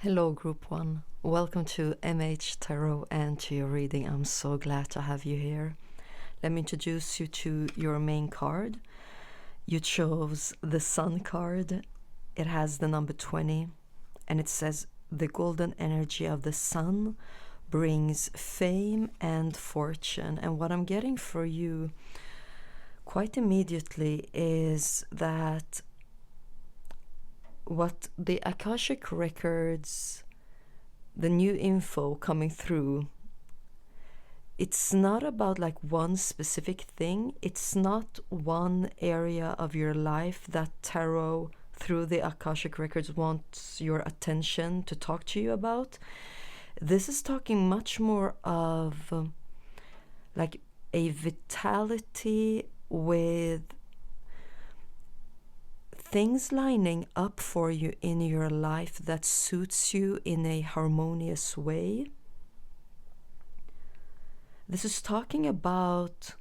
Hello, Group 1. Welcome to MH Tarot and to your reading. I'm so glad to have you here. Let me introduce you to your main card. You chose the Sun card. It has the number 20, and it says, the golden energy of the sun brings fame and fortune. And what I'm getting for you quite immediately is that what the Akashic records, the new info coming through, it's not about like one specific thing. It's not one area of your life that tarot through the Akashic records wants your attention to talk to you about. This is talking much more of like a vitality with things lining up for you in your life that suits you in a harmonious way. This is talking about,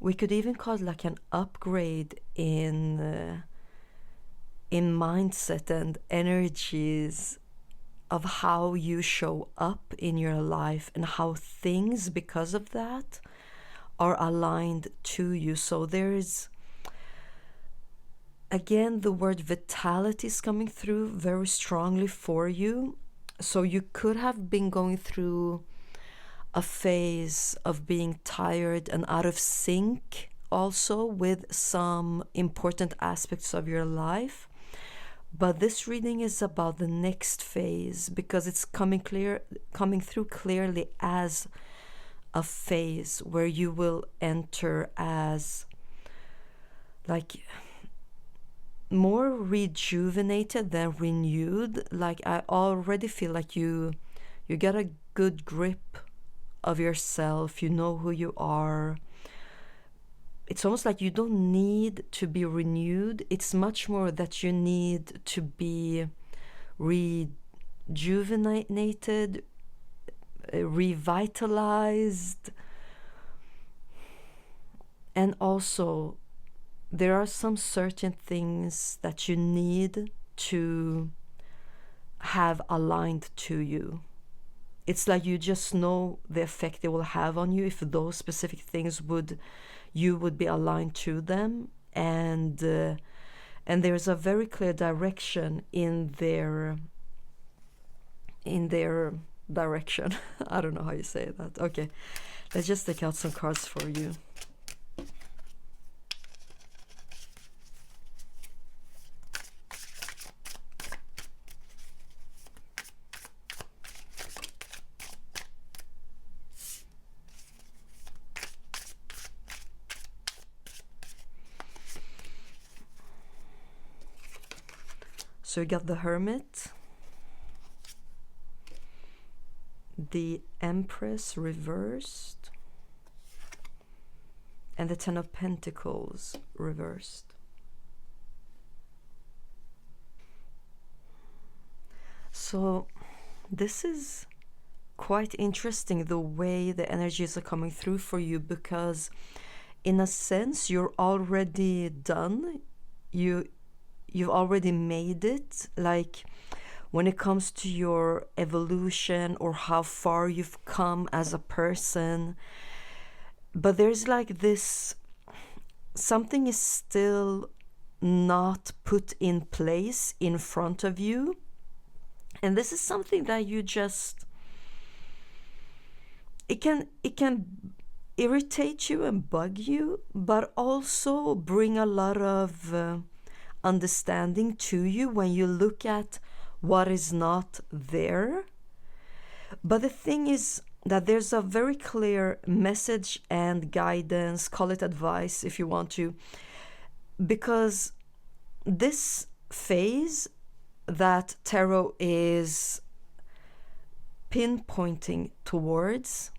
we could even call it like an upgrade in mindset and energies of how you show up in your life and how things, because of that, are aligned to you. So there's, again, the word vitality is coming through very strongly for you. So you could have been going through a phase of being tired and out of sync also with some important aspects of your life. But this reading is about the next phase because it's coming through clearly as a phase where you will enter as like more rejuvenated than renewed. Like I already feel like you get a good grip of yourself. You know who you are. It's almost like you don't need to be renewed. It's much more that you need to be rejuvenated, revitalized. And also there are some certain things that you need to have aligned to you. It's like you just know the effect they will have on you if those specific things you would be aligned to them, and there's a very clear direction in their direction. I don't know how you say that. Okay, let's just take out some cards for you. So you got the Hermit, the Empress reversed, and the Ten of Pentacles reversed. So this is quite interesting, the way the energies are coming through for you, because in a sense you're already done. You've already made it, like when it comes to your evolution or how far you've come as a person. But there's like this, something is still not put in place in front of you. And this is something that you just, it can irritate you and bug you, but also bring a lot of understanding to you when you look at what is not there. But the thing is that there's a very clear message and guidance, call it advice if you want to, because this phase that tarot is pinpointing towards,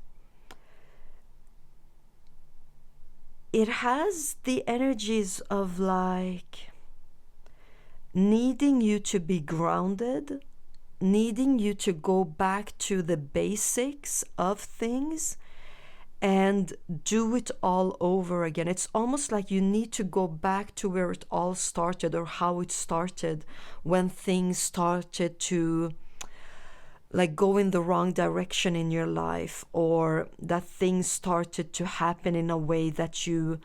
it has the energies of like needing you to be grounded, needing you to go back to the basics of things and do it all over again. It's almost like you need to go back to where it all started, or how it started, when things started to like go in the wrong direction in your life, or that things started to happen in a way that you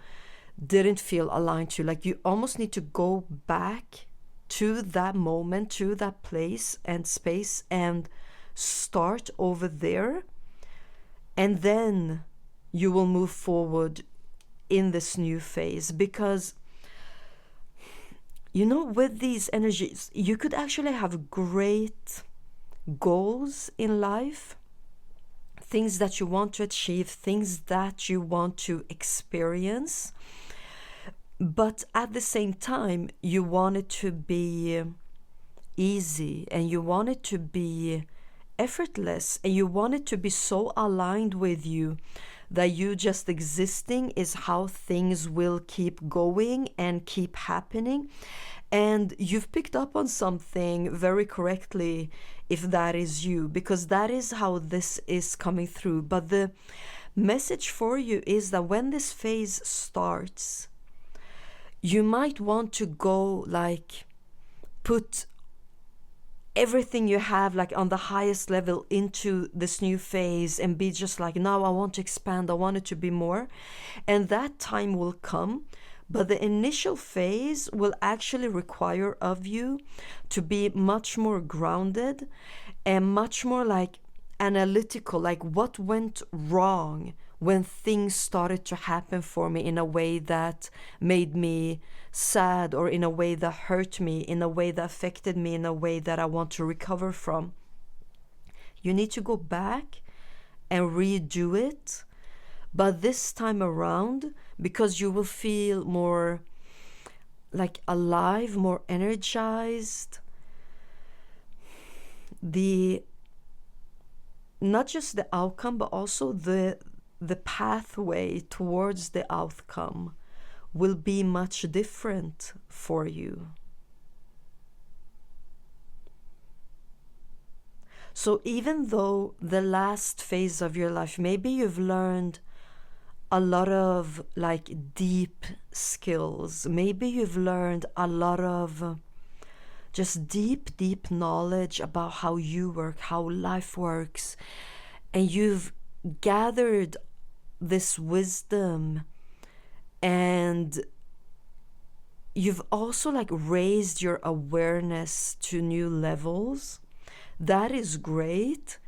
didn't feel aligned to. Like you almost need to go back to that moment, to that place and space, and start over there, and then you will move forward in this new phase. Because you know, with these energies, you could actually have great goals in life, things that you want to achieve, things that you want to experience, but at the same time you want it to be easy, and you want it to be effortless, and you want it to be so aligned with you that you just existing is how things will keep going and keep happening. And you've picked up on something very correctly if that is you, because that is how this is coming through. But the message for you is that when this phase starts, you might want to go like put everything you have like on the highest level into this new phase and be just like, now I want to expand, I want it to be more. And that time will come, but the initial phase will actually require of you to be much more grounded and much more like analytical, like what went wrong when things started to happen for me in a way that made me sad, or in a way that hurt me, in a way that affected me, in a way that I want to recover from. You need to go back and redo it, but this time around, because you will feel more like alive, more energized, not just the outcome, but also the pathway towards the outcome will be much different for you. So even though the last phase of your life, maybe you've learned a lot of like deep skills, maybe you've learned a lot of just deep knowledge about how you work, how life works, and you've gathered this wisdom, and you've also like raised your awareness to new levels. That is great,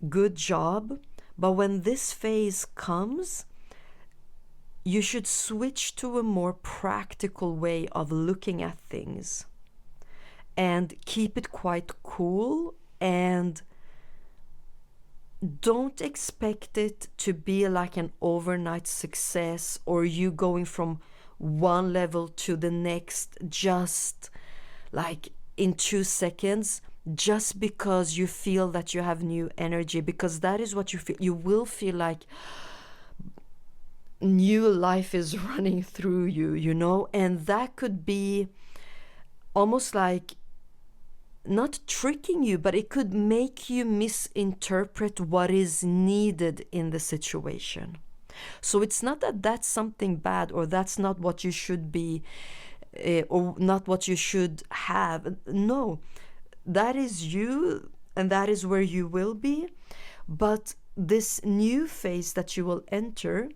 good job. But when this phase comes, you should switch to a more practical way of looking at things and keep it quite cool, and don't expect it to be like an overnight success, or you going from one level to the next just like in 2 seconds, just because you feel that you have new energy, because that is what you feel. You will feel like new life is running through you, you know, and that could be almost like not tricking you, but it could make you misinterpret what is needed in the situation. So it's not that that's something bad, or that's not what you should be, or not what you should have. No, that is you, and that is where you will be. But this new phase that you will enter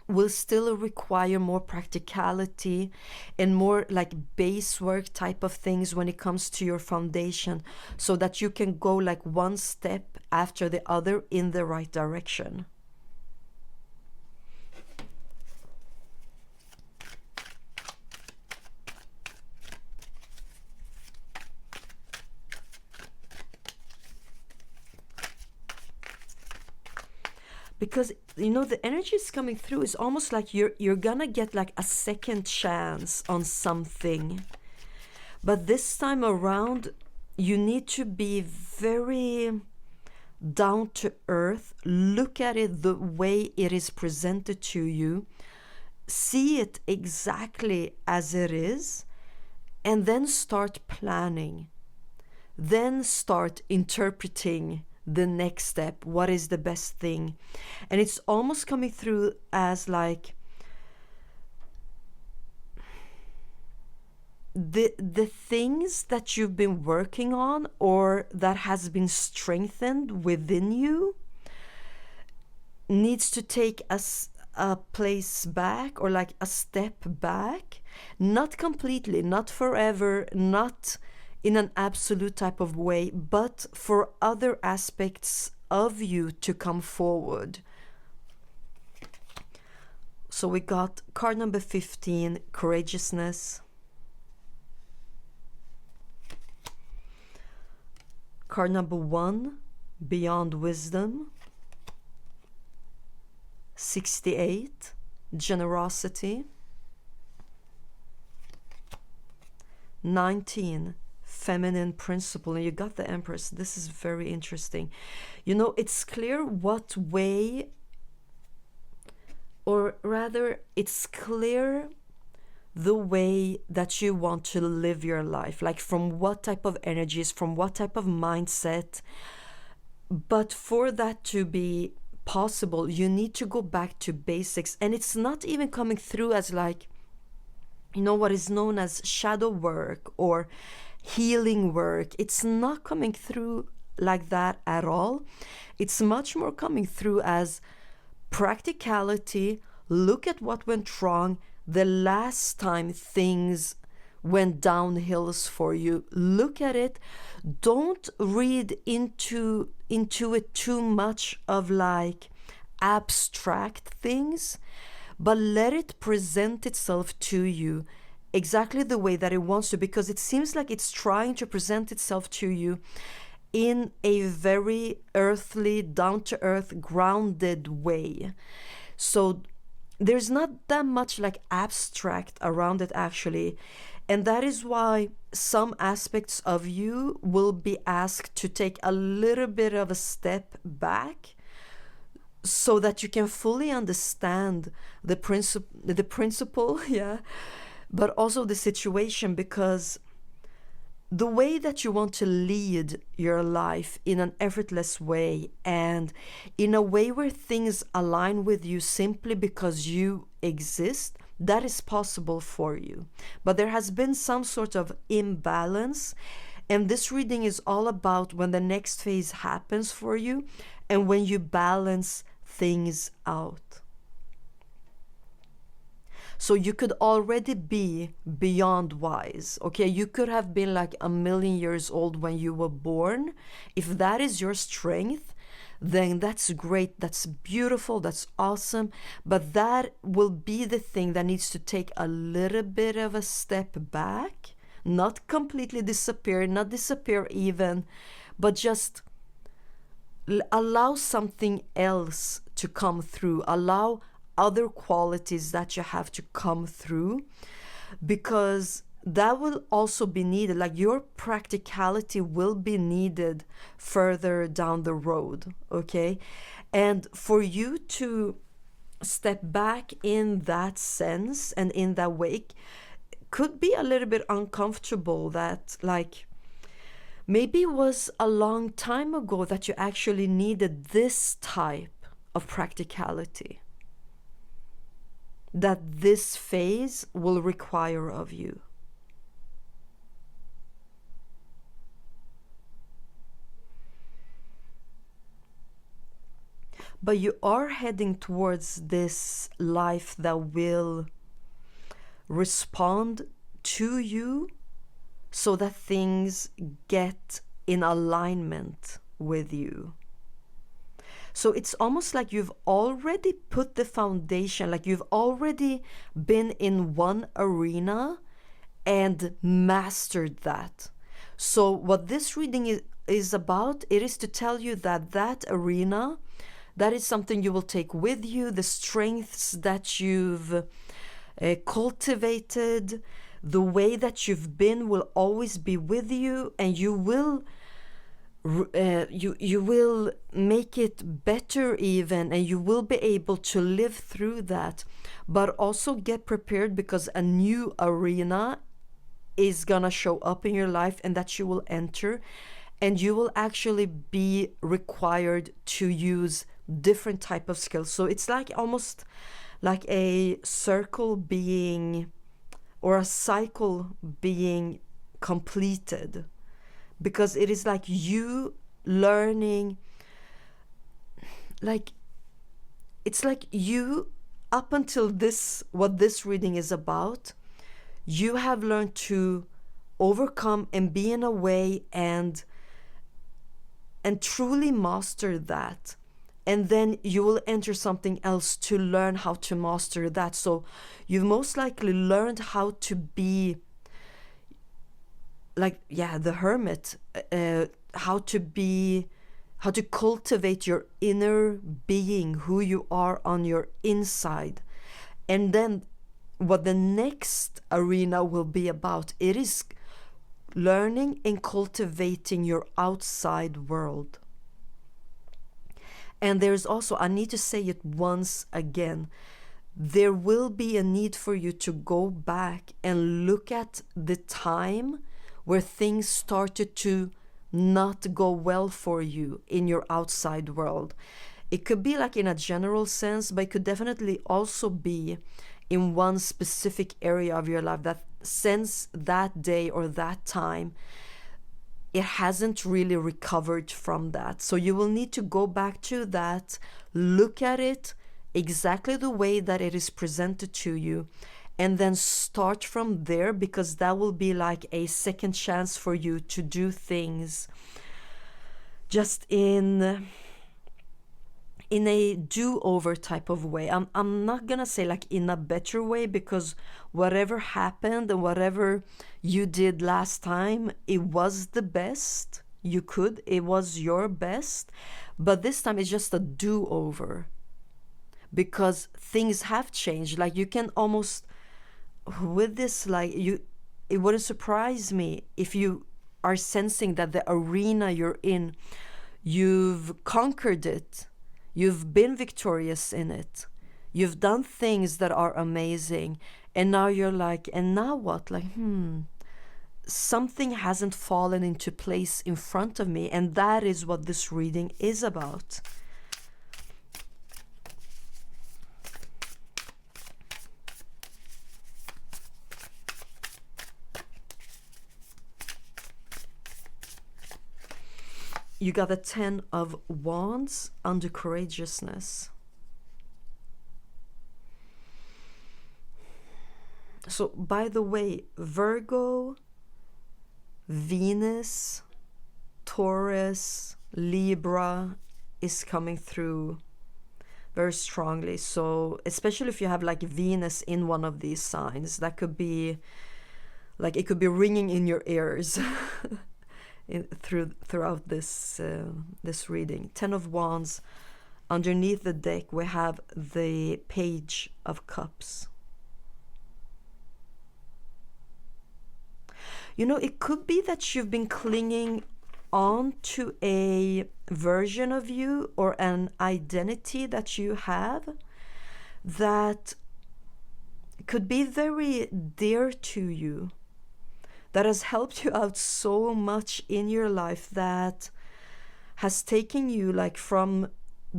will still require more practicality and more like base work type of things when it comes to your foundation, so that you can go like one step after the other in the right direction. Because you know, the energy is coming through is almost like you're gonna get like a second chance on something, but this time around you need to be very down to earth. Look at it the way it is presented to you, see it exactly as it is, and then start planning, then start interpreting the next step. What is the best thing? And it's almost coming through as like the things that you've been working on or that has been strengthened within you needs to take a place back, or like a step back, not completely, not forever, not in an absolute type of way, but for other aspects of you to come forward. So we got card number 15, courageousness. Card number 1, beyond wisdom. 68, generosity. 19, feminine principle. And you got the Empress. This is very interesting. You know, it's clear what way, or rather, it's clear the way that you want to live your life, like from what type of energies, from what type of mindset. But for that to be possible, you need to go back to basics. And it's not even coming through as like, you know, what is known as shadow work or healing work. It's not coming through like that at all. It's much more coming through as practicality. Look at what went wrong the last time things went downhills for you. Look at it. Don't read into it too much of like abstract things, but let it present itself to you exactly the way that it wants to, because it seems like it's trying to present itself to you in a very earthly, down-to-earth, grounded way. So there's not that much like abstract around it actually. And that is why some aspects of you will be asked to take a little bit of a step back so that you can fully understand the principle, yeah, but also the situation, because the way that you want to lead your life in an effortless way and in a way where things align with you simply because you exist, that is possible for you. But there has been some sort of imbalance, and this reading is all about when the next phase happens for you and when you balance things out. So you could already be beyond wise, okay? You could have been like 1,000,000 years old when you were born. If that is your strength, then that's great, that's beautiful, that's awesome. But that will be the thing that needs to take a little bit of a step back, not completely disappear, not disappear even, but just allow something else to come through, allow other qualities that you have to come through, because that will also be needed. Like your practicality will be needed further down the road, okay? And for you to step back in that sense and in that way could be a little bit uncomfortable, that like maybe it was a long time ago that you actually needed this type of practicality that this phase will require of you. But you are heading towards this life that will respond to you so that things get in alignment with you. So it's almost like you've already put the foundation, like you've already been in one arena and mastered that. So what this reading is about, it is to tell you that that arena, that is something you will take with you, the strengths that you've cultivated, the way that you've been will always be with you, and you will you will make it better even, and you will be able to live through that. But also get prepared, because a new arena is gonna show up in your life and that you will enter, and you will actually be required to use different type of skills. So it's like almost like a circle being, or a cycle being completed, because it is like you learning, like it's like you, up until this, what this reading is about, you have learned to overcome and be in a way and truly master that. And then you will enter something else to learn how to master that. So you've most likely learned how to be like, yeah, the hermit, how to cultivate your inner being, who you are on your inside. And then what the next arena will be about, it is learning and cultivating your outside world. And there's also, I need to say it once again, there will be a need for you to go back and look at the time where things started to not go well for you in your outside world. It could be like in a general sense, but it could definitely also be in one specific area of your life that since that day or that time, it hasn't really recovered from that. So you will need to go back to that, look at it exactly the way that it is presented to you, and then start from there, because that will be like a second chance for you to do things just in a do-over type of way. I'm not gonna say like in a better way, because whatever happened and whatever you did last time, it was the best you could, it was your best, but this time it's just a do-over, because things have changed. Like you can almost, with this, like it wouldn't surprise me if you are sensing that the arena you're in, you've conquered it, you've been victorious in it, you've done things that are amazing, and now you're like, and now what? Like, something hasn't fallen into place in front of me. And that is what this reading is about. You got the 10 of Wands under courageousness. So, by the way, Virgo, Venus, Taurus, Libra is coming through very strongly. So, especially if you have like Venus in one of these signs, that could be like, it could be ringing in your ears. Throughout this reading. 10 of Wands. Underneath the deck we have the Page of Cups. You know, it could be that you've been clinging on to a version of you or an identity that you have that could be very dear to you, that has helped you out so much in your life, that has taken you like from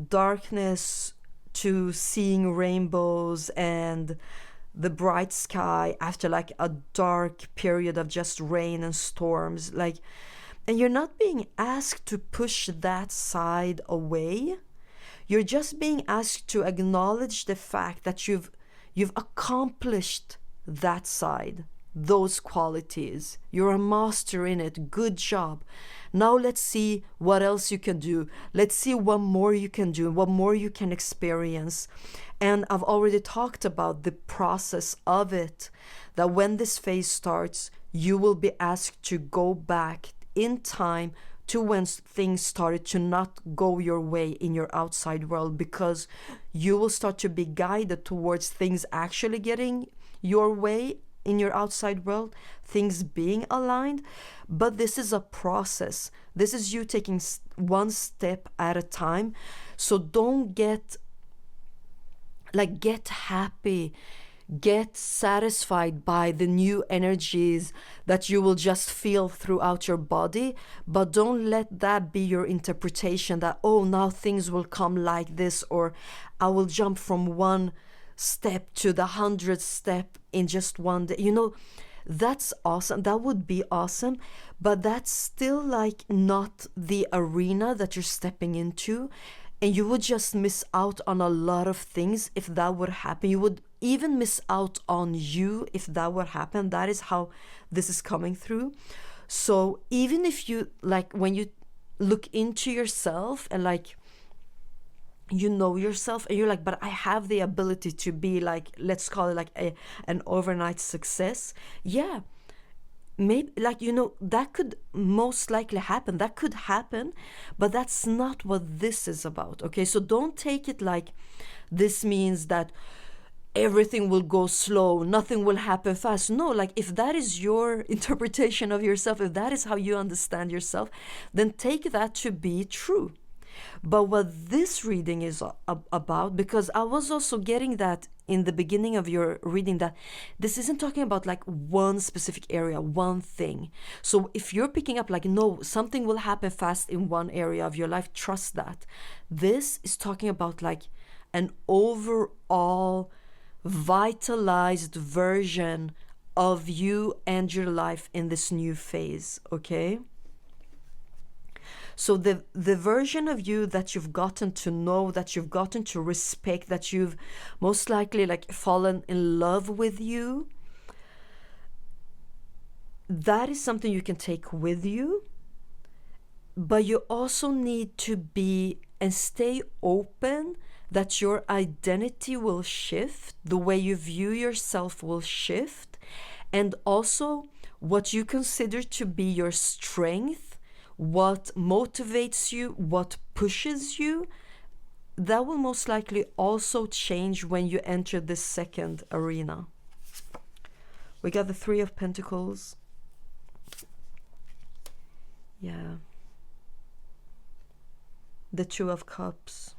darkness to seeing rainbows and the bright sky after like a dark period of just rain and storms. Like, and you're not being asked to push that side away. You're just being asked to acknowledge the fact that you've accomplished that side, those qualities. You're a master in it. Good job. Now let's see what else you can do. Let's see what more you can do, what more you can experience. And I've already talked about the process of it, that when this phase starts, you will be asked to go back in time to when things started to not go your way in your outside world, because you will start to be guided towards things actually getting your way in your outside world, things being aligned. But this is a process. This is you taking one step at a time. So don't get happy, get satisfied by the new energies that you will just feel throughout your body, but don't let that be your interpretation that, oh, now things will come like this, or I will jump from one step to the 100th step in just one day. You know, that's awesome. That would be awesome. But that's still like not the arena that you're stepping into. And you would just miss out on a lot of things if that would happen. You would even miss out on you if that would happen. That is how this is coming through. So even if you, like, when you look into yourself and like, you know yourself and you're like, but I have the ability to be like, let's call it like an overnight success. Yeah, maybe, like, you know, that could most likely happen. That could happen, but that's not what this is about. Okay, so don't take it like this means that everything will go slow, nothing will happen fast. No, like, if that is your interpretation of yourself, if that is how you understand yourself, then take that to be true. But what this reading is about, because I was also getting that in the beginning of your reading, that this isn't talking about like one specific area, one thing. So if you're picking up like, no, something will happen fast in one area of your life, trust that. This is talking about like an overall vitalized version of you and your life in this new phase, okay? So the version of you that you've gotten to know, that you've gotten to respect, that you've most likely like fallen in love with you, that is something you can take with you. But you also need to be and stay open that your identity will shift, the way you view yourself will shift, and also what you consider to be your strength, what motivates you, what pushes you, that will most likely also change when you enter this second arena. We got the Three of Pentacles. Yeah. The Two of Cups.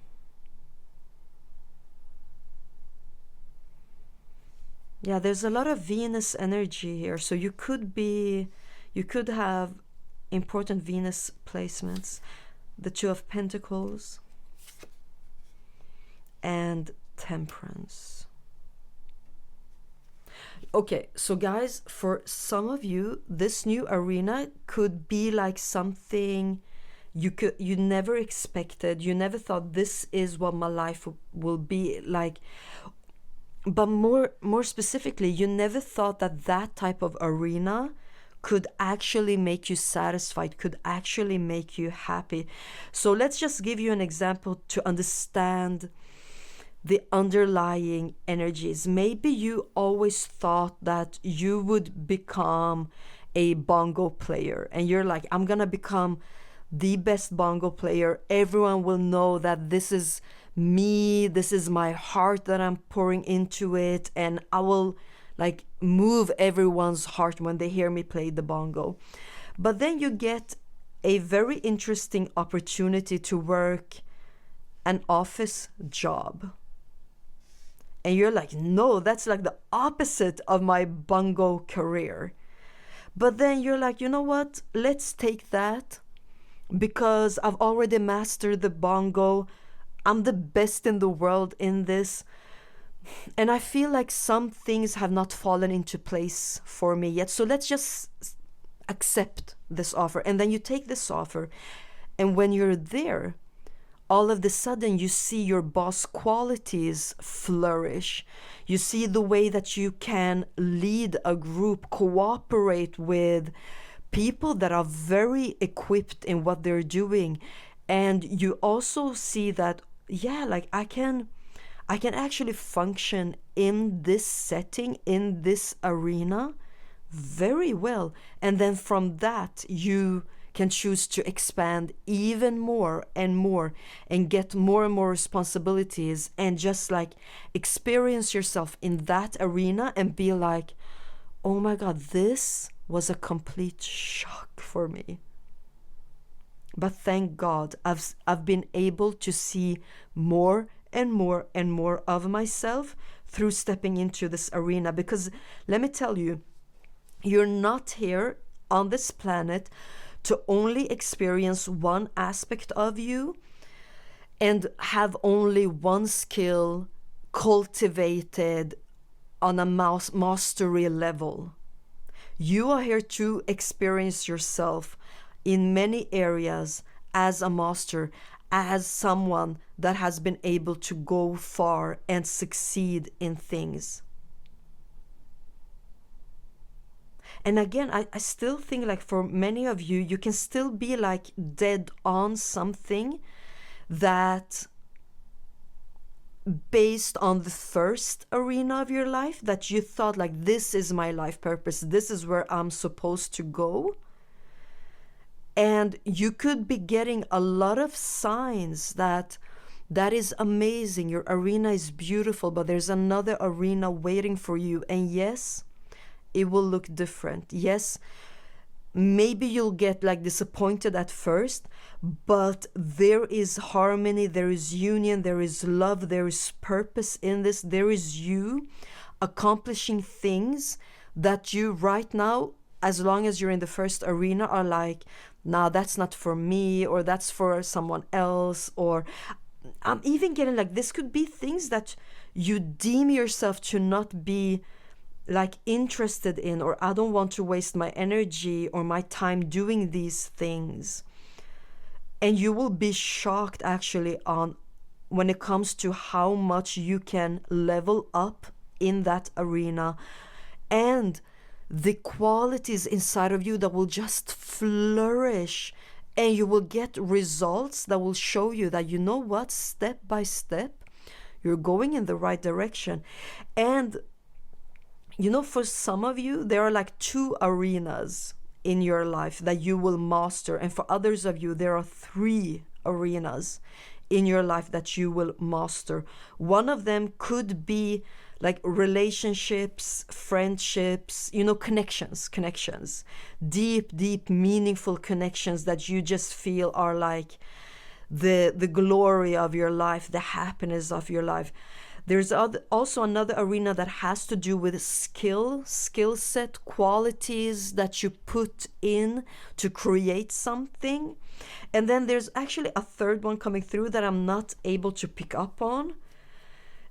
Yeah, there's a lot of Venus energy here. So you could have important Venus placements. The Two of Pentacles and Temperance. Okay, so guys, for some of you, this new arena could be like something you never expected. You never thought this is what my life will be like. But more specifically, you never thought that type of arena could actually make you satisfied, could actually make you happy. So let's just give you an example to understand the underlying energies. Maybe you always thought that you would become a bongo player, and you're like, I'm gonna become the best bongo player. Everyone will know that this is me, this is my heart that I'm pouring into it, and I will like move everyone's heart when they hear me play the bongo. But then you get a very interesting opportunity to work an office job. And you're like, no, that's like the opposite of my bongo career. But then you're like, you know what? Let's take that, because I've already mastered the bongo. I'm the best in the world in this. And I feel like some things have not fallen into place for me yet. So let's just accept this offer. And then you take this offer. And when you're there, all of a sudden you see your boss qualities flourish. You see the way that you can lead a group, cooperate with people that are very equipped in what they're doing. And you also see that, yeah, like I can actually function in this setting, in this arena very well. And then from that, you can choose to expand even more and more and get more and more responsibilities and just like experience yourself in that arena and be like, oh my God, this was a complete shock for me. But thank God I've been able to see more and more and more of myself through stepping into this arena. Because let me tell you, you're not here on this planet to only experience one aspect of you and have only one skill cultivated on a mastery level. You are here to experience yourself in many areas as a master, as someone that has been able to go far and succeed in things. And again, I still think like for many of you, you can still be like dead on something that based on the first arena of your life that you thought like, this is my life purpose, this is where I'm supposed to go. And you could be getting a lot of signs that is amazing, your arena is beautiful, but there's another arena waiting for you. And yes, it will look different. Yes, maybe you'll get like disappointed at first, but there is harmony, there is union, there is love, there is purpose in this. There is you accomplishing things that you right now, as long as you're in the first arena, are like, nah, that's not for me, or that's for someone else. Or I'm even getting like, this could be things that you deem yourself to not be like interested in, or I don't want to waste my energy or my time doing these things. And you will be shocked actually on when it comes to how much you can level up in that arena, and the qualities inside of you that will just flourish, and you will get results that will show you that, you know what, step by step you're going in the right direction. And you know, for some of you, there are like 2 arenas in your life that you will master. And for others of you, there are 3 arenas in your life that you will master. One of them could be like relationships, friendships, you know, connections, deep, meaningful connections that you just feel are like the glory of your life, the happiness of your life. There's also another arena that has to do with skill set, qualities that you put in to create something. And then there's actually a third one coming through that I'm not able to pick up on.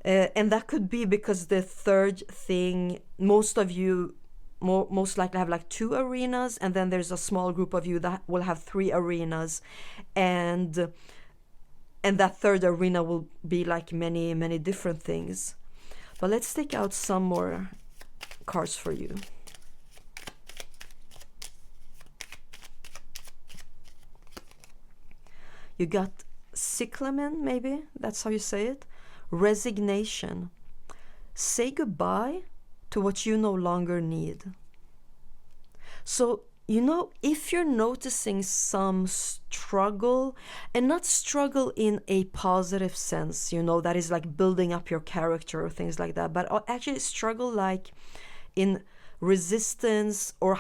And that could be because the third thing, most of you most likely have like 2 arenas, and then there's a small group of you that will have 3 arenas. And that third arena will be like many different things. But let's take out some more cards for you. You got cyclamen, maybe that's how you say it. Resignation. Say goodbye to what you no longer need. So, you know, if you're noticing some struggle, and not struggle in a positive sense, you know, that is like building up your character or things like that, but actually struggle like in resistance, or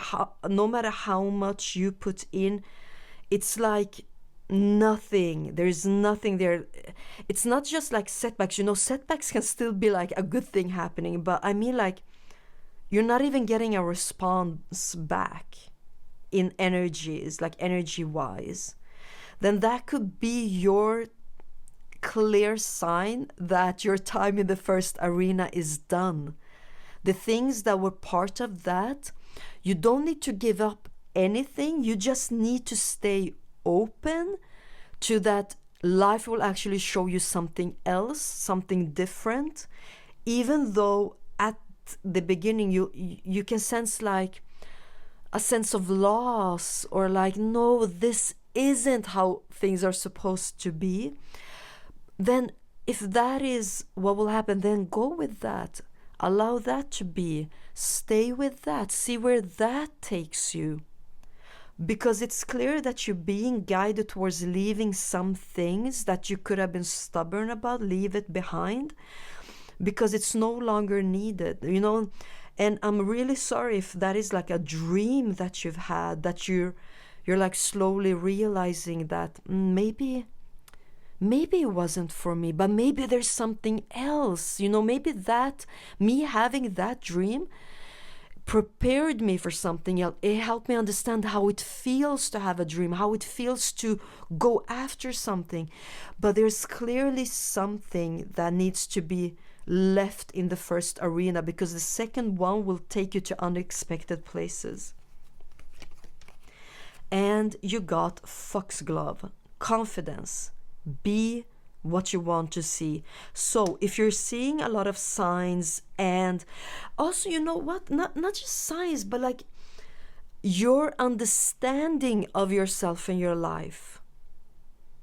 no matter how much you put in, it's like nothing. There's nothing there. It's not just like setbacks, you know, setbacks can still be like a good thing happening, but I mean like you're not even getting a response back in energies, like energy wise, then that could be your clear sign that your time in the first arena is done. The things that were part of that, you don't need to give up anything. You just need to stay open to that life will actually show you something else, something different, even though at the beginning you can sense like a sense of loss, or like, no, this isn't how things are supposed to be. Then if that is what will happen, then go with that. Allow that to be. Stay with that. See where that takes you. Because it's clear that you're being guided towards leaving some things that you could have been stubborn about. Leave it behind because it's no longer needed, you know. And I'm really sorry if that is like a dream that you've had, that you're like slowly realizing that maybe it wasn't for me, but maybe there's something else, you know. Maybe that me having that dream prepared me for something else. It helped me understand how it feels to have a dream, how it feels to go after something. But there's clearly something that needs to be left in the first arena, because the second one will take you to unexpected places. And you got foxglove, confidence, be what you want to see. So if you're seeing a lot of signs, and also, you know what, not just signs, but like your understanding of yourself and your life,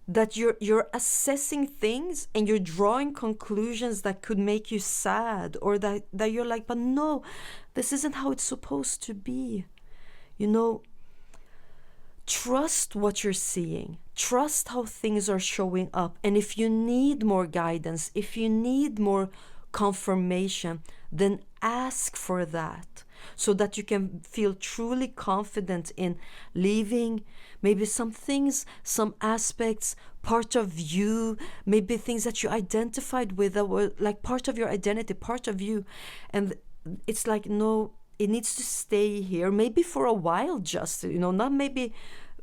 that you're assessing things and you're drawing conclusions that could make you sad, or that you're like, but no, this isn't how it's supposed to be. You know, trust what you're seeing, trust how things are showing up. And if you need more guidance, if you need more confirmation, then ask for that, so that you can feel truly confident in leaving maybe some things, some aspects, part of you, maybe things that you identified with that were like part of your identity, part of you. And it's like, no, it needs to stay here, maybe for a while, just, you know, not maybe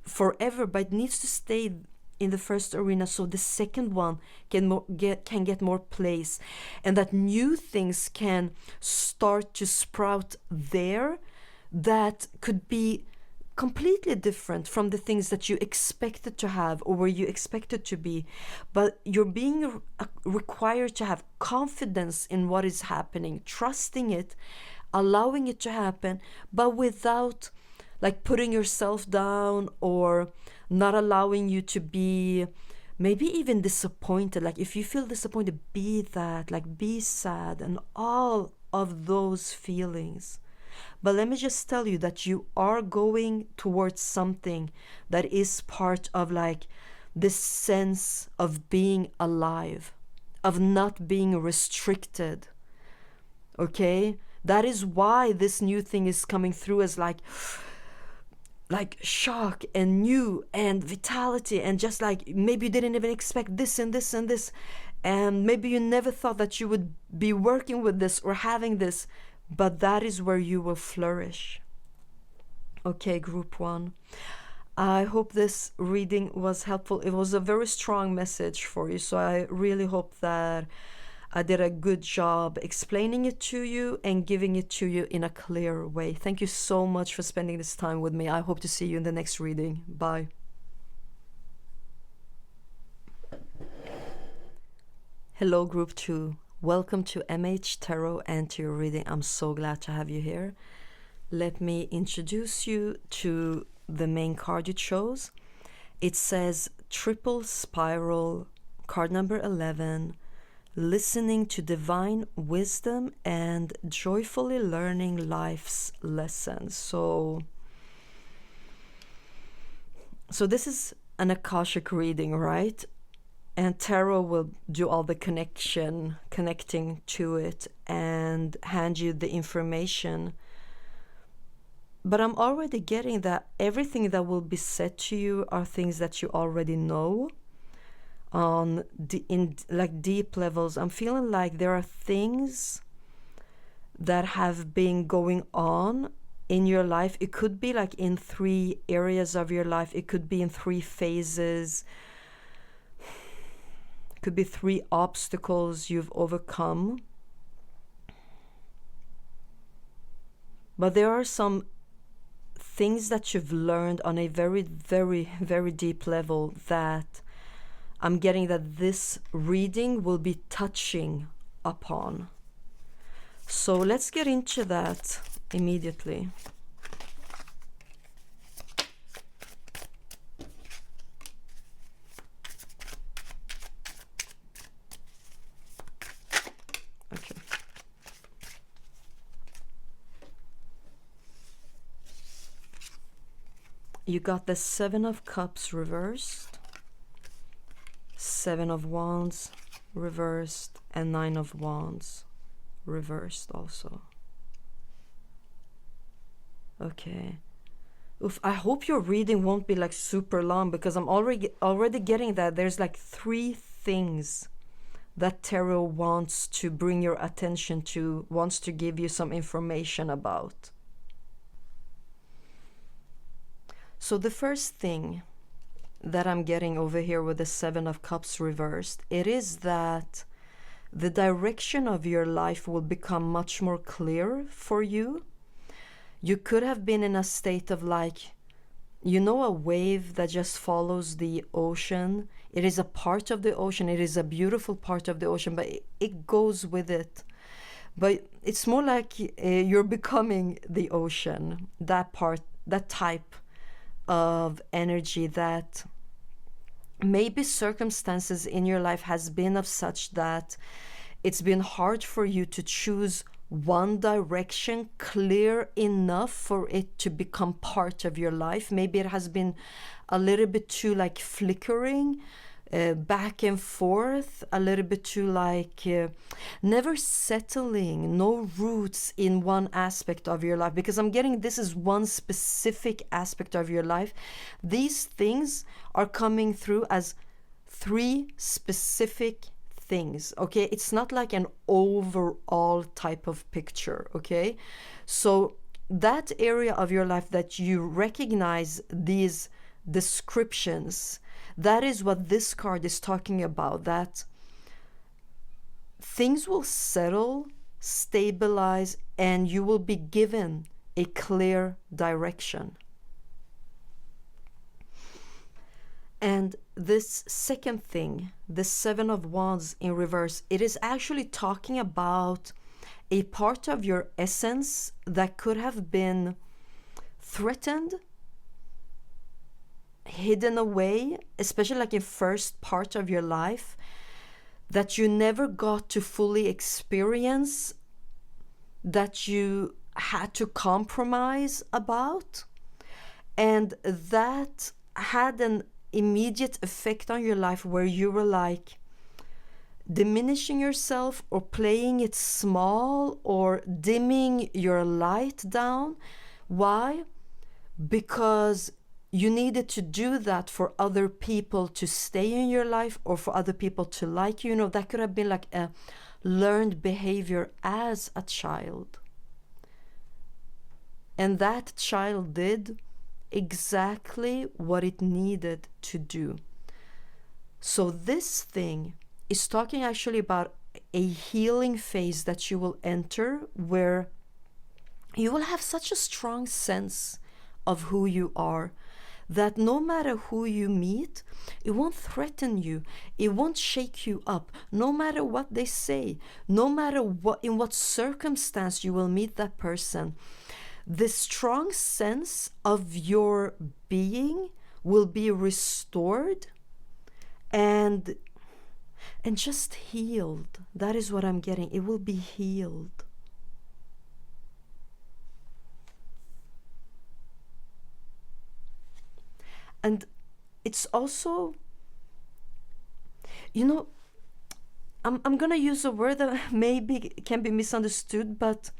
forever, but it needs to stay in the first arena, so the second one can get more place, and that new things can start to sprout there, that could be completely different from the things that you expected to have or where you expected to be. But you're being required to have confidence in what is happening, trusting it, allowing it to happen, but without like putting yourself down, or not allowing you to be maybe even disappointed. Like if you feel disappointed, be that, like be sad and all of those feelings. But let me just tell you that you are going towards something that is part of like this sense of being alive, of not being restricted. Okay? That is why this new thing is coming through as like shock and new and vitality, and just like maybe you didn't even expect this and this and this, and maybe you never thought that you would be working with this or having this, but that is where you will flourish. Okay, group 1, I hope this reading was helpful. It was a very strong message for you, so I really hope that I did a good job explaining it to you and giving it to you in a clear way. Thank you so much for spending this time with me. I hope to see you in the next reading. Bye. Hello, group 2. Welcome to MH Tarot and to your reading. I'm so glad to have you here. Let me introduce you to the main card you chose. It says Triple Spiral, card number 11. Listening to divine wisdom and joyfully learning life's lessons. So this is an Akashic reading, right? And tarot will do all the connecting to it and hand you the information. But I'm already getting that everything that will be said to you are things that you already know. In like deep levels, I'm feeling like there are things that have been going on in your life. It could be like in 3 areas of your life. It could be in 3 phases. It could be 3 obstacles you've overcome. But there are some things that you've learned on a very, very, very deep level that I'm getting that this reading will be touching upon. So let's get into that immediately. Okay. You got the 7 of Cups reversed, 7 of Wands reversed, and 9 of Wands reversed also. Okay. Oof, I hope your reading won't be like super long, because I'm already getting that there's like 3 things that tarot wants to bring your attention to, wants to give you some information about. So the first thing that I'm getting over here with the 7 of Cups reversed, it is that the direction of your life will become much more clear for you. You could have been in a state of like, a wave that just follows the ocean. It is a part of the ocean. It is a beautiful part of the ocean, but it goes with it. But it's more like you're becoming the ocean, that part, that type of energy, that maybe circumstances in your life has been of such that it's been hard for you to choose one direction clear enough for it to become part of your life. Maybe it has been a little bit too like flickering, back and forth, a little bit too like never settling, no roots in one aspect of your life. Because I'm getting this is one specific aspect of your life. These things are coming through as 3 specific things, okay? It's not like an overall type of picture, okay? So that area of your life that you recognize these descriptions, that is what this card is talking about, that things will settle, stabilize, and you will be given a clear direction. And this second thing, the 7 of Wands in reverse, it is actually talking about a part of your essence that could have been threatened, hidden away, especially like in first part of your life, that you never got to fully experience, that you had to compromise about, and that had an immediate effect on your life where you were like diminishing yourself or playing it small or dimming your light down. Why? Because you needed to do that for other people to stay in your life or for other people to like you. That could have been like a learned behavior as a child. And that child did exactly what it needed to do. So this thing is talking actually about a healing phase that you will enter, where you will have such a strong sense of who you are that no matter who you meet, it won't threaten you, it won't shake you up, no matter what they say, no matter in what circumstance you will meet that person. This strong sense of your being will be restored and just healed. That is what I'm getting. It will be healed. And it's also, I'm gonna use a word that maybe can be misunderstood, but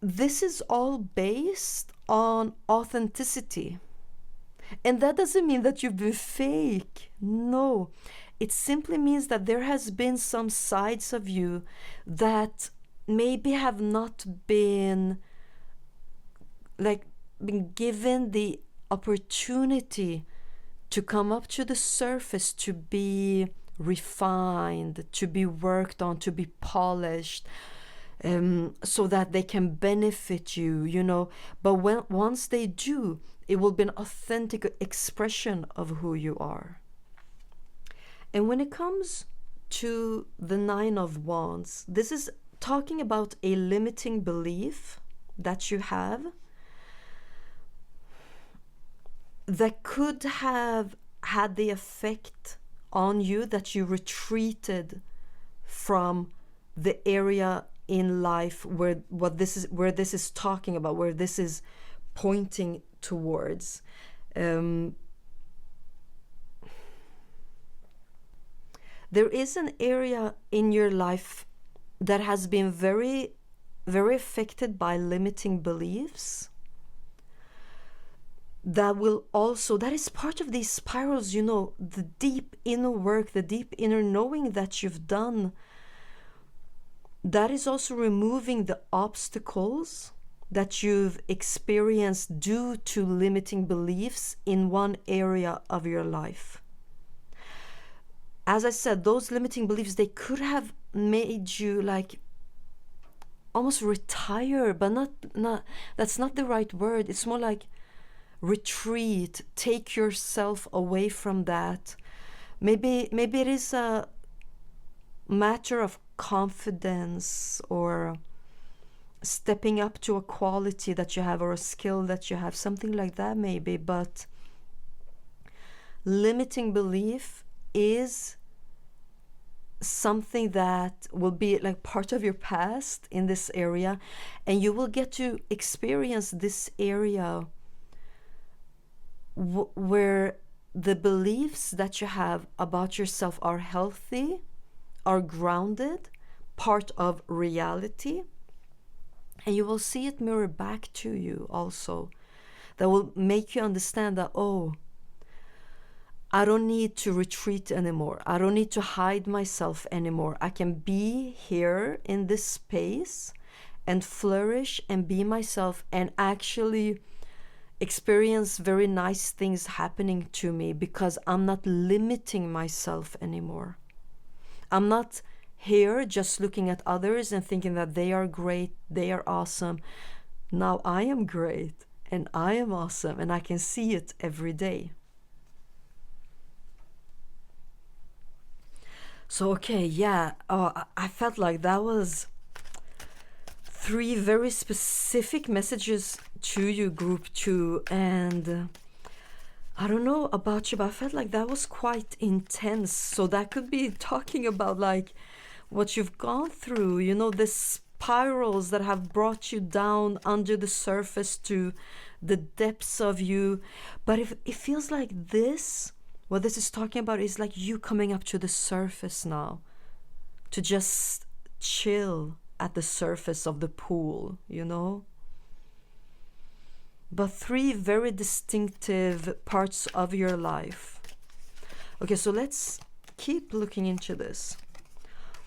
this is all based on authenticity. And that doesn't mean that you've been fake. No. It simply means that there has been some sides of you that maybe have not been given the opportunity to come up to the surface, to be refined, to be worked on, to be polished, so that they can benefit you, But once they do, it will be an authentic expression of who you are. And when it comes to the 9 of Wands, this is talking about a limiting belief that you have that could have had the effect on you that you retreated from the area in life where this is talking about, where this is pointing towards. There is an area in your life that has been very, very affected by limiting beliefs. That is part of these spirals, the deep inner work, the deep inner knowing that you've done. That is also removing the obstacles that you've experienced due to limiting beliefs in one area of your life. as I said, those limiting beliefs, they could have made you like almost retire, but not that's not the right word. It's more like retreat, take yourself away from that. Maybe it is a matter of confidence, or stepping up to a quality that you have, or a skill that you have, something like that maybe. But limiting belief is something that will be like part of your past in this area, and you will get to experience this area where the beliefs that you have about yourself are healthy, are grounded, part of reality, and you will see it mirror back to you also. That will make you understand that, oh, I don't need to retreat anymore. I don't need to hide myself anymore. I can be here in this space and flourish and be myself and actually experience very nice things happening to me, because I'm not limiting myself anymore. I'm not here just looking at others and thinking that they are great, they are awesome. Now I am great and I am awesome, and I can see it every day. So, okay, yeah, I felt like that was 3 very specific messages to you, group 2. And I don't know about you, but I felt like that was quite intense. So that could be talking about like what you've gone through, you know, the spirals that have brought you down under the surface to the depths of you. But if it feels like this, what this is talking about is like you coming up to the surface now, to just chill at the surface of the pool, you know? But 3 very distinctive parts of your life. Okay, so let's keep looking into this.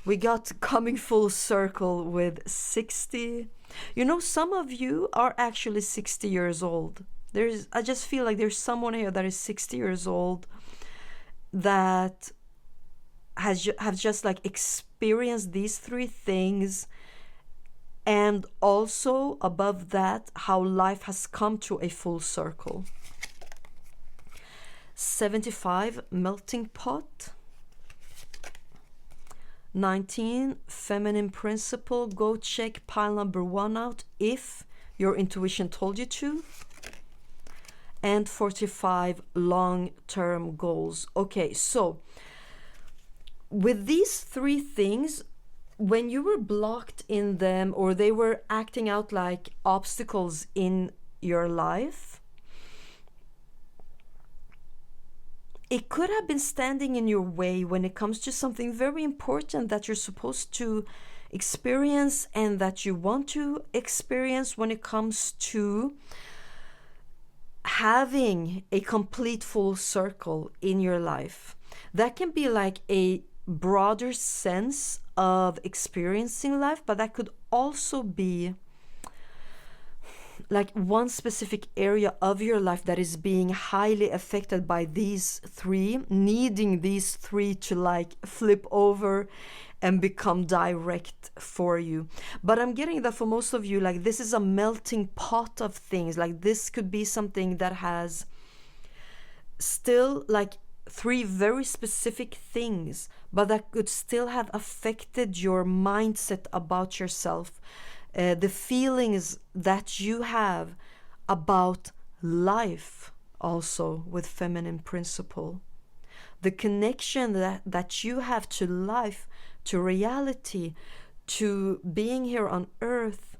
We got coming full circle with 60. You know, some of you are actually 60 years old. I just feel like there's someone here that is 60 years old that have just like experienced these 3 things, and also above that, how life has come to a full circle. 75, melting pot. 19, feminine principle. Go check pile number 1 out if your intuition told you to. And 45, long-term goals. Okay, so with these 3 things, when you were blocked in them, or they were acting out like obstacles in your life, it could have been standing in your way when it comes to something very important that you're supposed to experience and that you want to experience, when it comes to having a complete full circle in your life. That can be like a broader sense of experiencing life, but that could also be like one specific area of your life that is being highly affected by these 3, needing these 3 to like flip over and become direct for you. But I'm getting that for most of you, like this is a melting pot of things. Like this could be something that has still like 3 very specific things, but that could still have affected your mindset about yourself, the feelings that you have about life, also with feminine principle, the connection that you have to life, to reality, to being here on earth.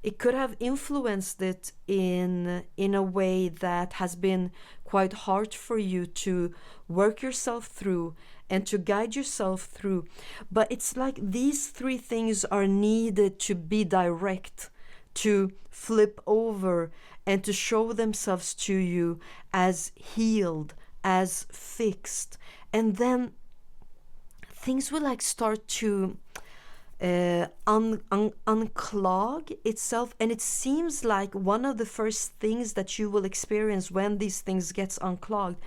It could have influenced it in a way that has been quite hard for you to work yourself through and to guide yourself through. But it's like these 3 things are needed to be direct, to flip over, and to show themselves to you as healed, as fixed. And then things will like start to unclog itself. And it seems like one of the first things that you will experience when these things gets unclogged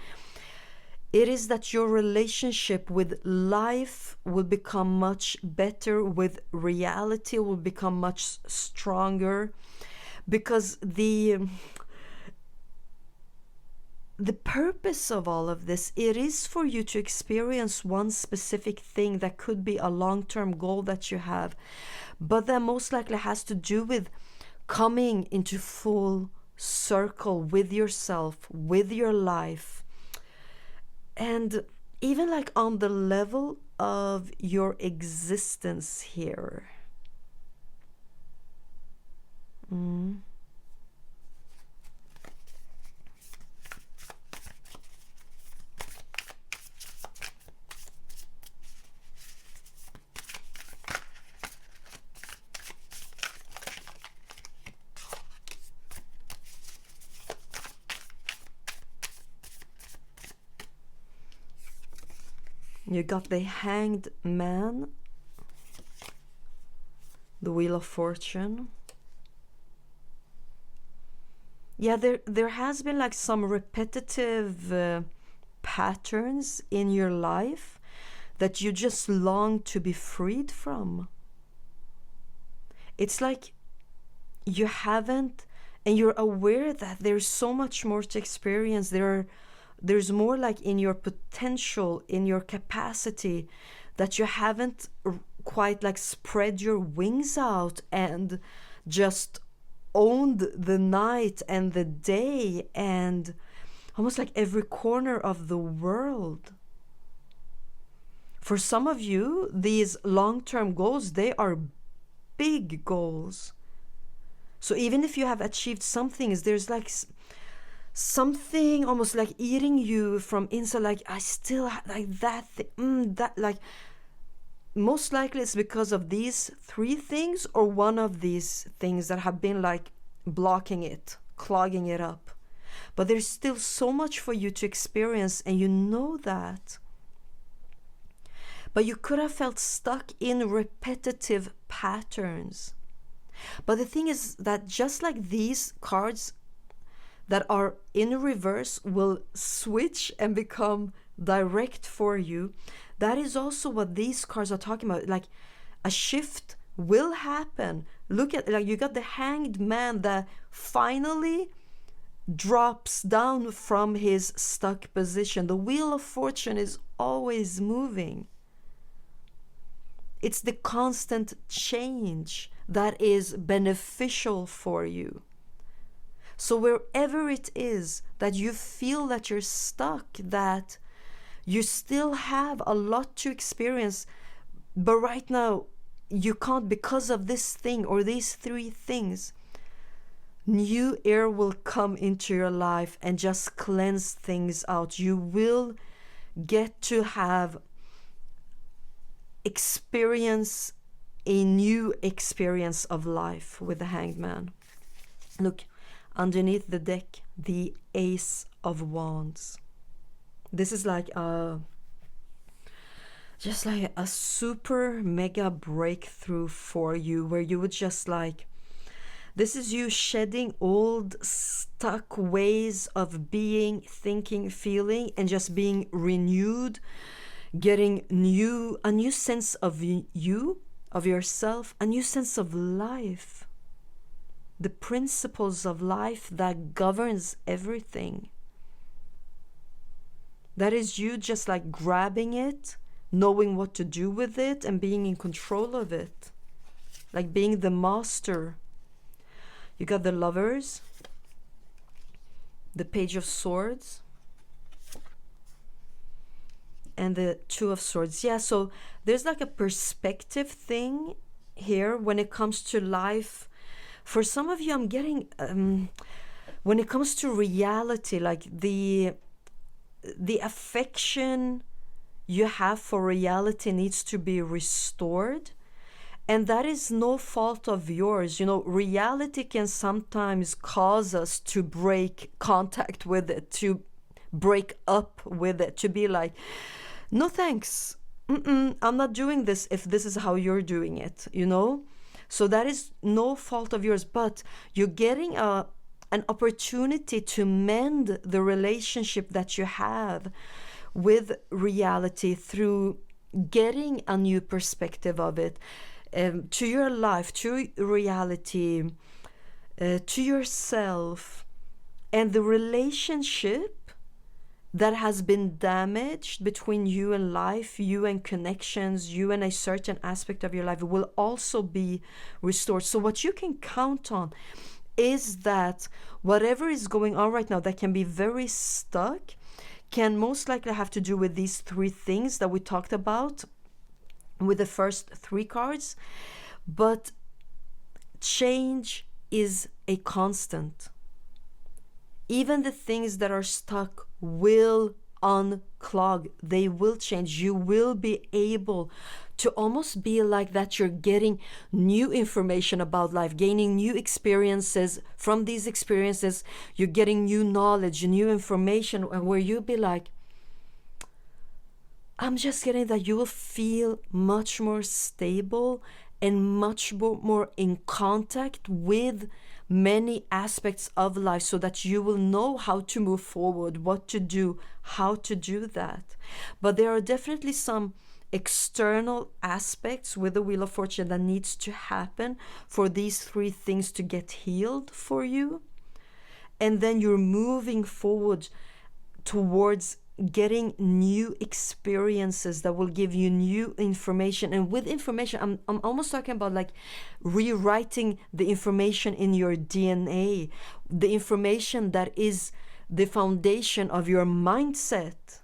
it is that your relationship with life will become much better, with reality will become much stronger, because the purpose of all of this, it is for you to experience one specific thing that could be a long-term goal that you have, but that most likely has to do with coming into full circle with yourself, with your life, and even like on the level of your existence here. You got the Hanged Man, the Wheel of Fortune. Yeah, there has been like some repetitive patterns in your life that you just long to be freed from. It's like you haven't, and you're aware that there's so much more to experience. There's more like in your potential, in your capacity, that you haven't quite like spread your wings out and just owned the night and the day and almost like every corner of the world. For some of you, these long-term goals, they are big goals. So even if you have achieved some things, there's like something almost like eating you from inside, like I still like that that like most likely it's because of these three things or one of these things that have been like blocking it, clogging it up. But there's still so much for you to experience, and you know that. But you could have felt stuck in repetitive patterns. But the thing is that just like these cards that are in reverse will switch and become direct for you, that is also what these cards are talking about. Like a shift will happen. Look at, like, you got the Hanged Man that finally drops down from his stuck position. The Wheel of Fortune is always moving. It's the constant change that is beneficial for you. So wherever it is that you feel that you're stuck, that you still have a lot to experience, but right now you can't because of this thing or these three things, new air will come into your life and just cleanse things out. You will get to have experience a new experience of life with the Hanged Man. Look, underneath the deck, the Ace of Wands. This is like just like a super mega breakthrough for you, where you would just like, this is you shedding old stuck ways of being, thinking, feeling, and just being renewed, getting a new sense of you, of yourself, a new sense of life, the principles of life that governs everything. That is you just like grabbing it, knowing what to do with it, and being in control of it, like being the master. You got the Lovers, the Page of Swords, and the Two of Swords. Yeah, so there's like a perspective thing here when it comes to life. For some of you, I'm getting, when it comes to reality, like the affection you have for reality needs to be restored. And that is no fault of yours. You know, reality can sometimes cause us to break contact with it, to break up with it, to be like, no thanks, I'm not doing this if this is how you're doing it, you know? So that is no fault of yours, but you're getting an opportunity to mend the relationship that you have with reality through getting a new perspective of it, to your life, to reality, to yourself, and the relationship that has been damaged between you and life, you and connections, you and a certain aspect of your life will also be restored. So what you can count on is that whatever is going on right now that can be very stuck can most likely have to do with these three things that we talked about with the first three cards. But change is a constant. Even the things that are stuck will unclog. They will change. You will be able to almost be like that. You're getting new information about life, gaining new experiences. From these experiences, you're getting new knowledge, new information, where you'll be like, I'm just getting that you will feel much more stable and much more in contact with many aspects of life, so that you will know how to move forward, what to do, how to do that. But there are definitely some external aspects with the Wheel of Fortune that needs to happen for these three things to get healed for you. And then you're moving forward towards getting new experiences that will give you new information. And with information, I'm almost talking about like rewriting the information in your DNA, the information that is the foundation of your mindset.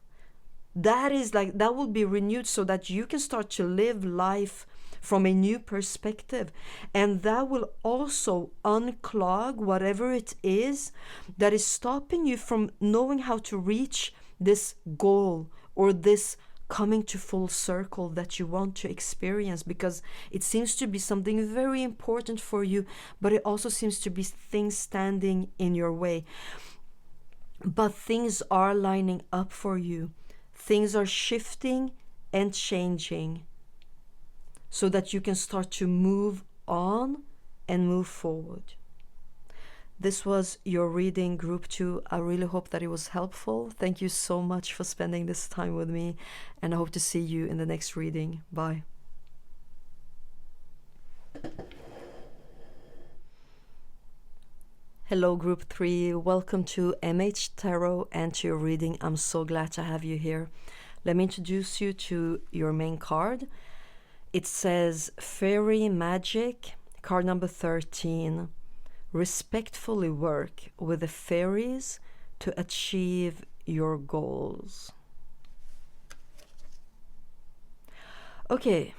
That is like, that will be renewed so that you can start to live life from a new perspective. And that will also unclog whatever it is that is stopping you from knowing how to reach this goal or this coming to full circle that you want to experience, because it seems to be something very important for you, but it also seems to be things standing in your way. But things are lining up for you. Things are shifting and changing so that you can start to move on and move forward. This was your reading, Group 2. I really hope that it was helpful. Thank you so much for spending this time with me, and I hope to see you in the next reading. Bye. Hello, Group 3. Welcome to MH Tarot and to your reading. I'm so glad to have you here. Let me introduce you to your main card. It says Fairy Magic, card number 13. Respectfully work with the fairies to achieve your goals. Okay.